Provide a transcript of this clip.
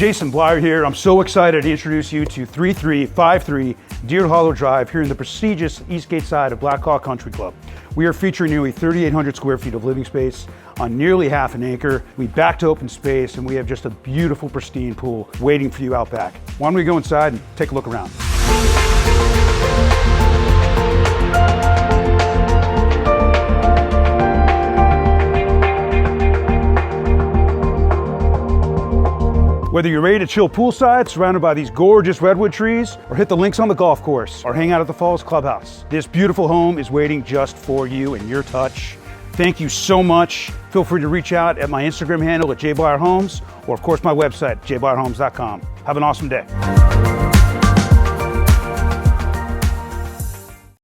Jason Blyer here. I'm so excited to introduce you to 3353 Deer Hollow Drive here in the prestigious Eastgate side of Blackhawk Country Club. We are featuring nearly 3,800 square feet of living space on nearly half an acre. We backed open space and we have just a beautiful, pristine pool waiting for you out back. Why don't we go inside and take a look around? Whether you're ready to chill poolside, surrounded by these gorgeous redwood trees, or hit the links on the golf course, or hang out at the Falls Clubhouse, this beautiful home is waiting just for you and your touch. Thank you so much. Feel free to reach out at my Instagram handle at jblyerhomes, or of course my website, jblyerhomes.com. Have an awesome day.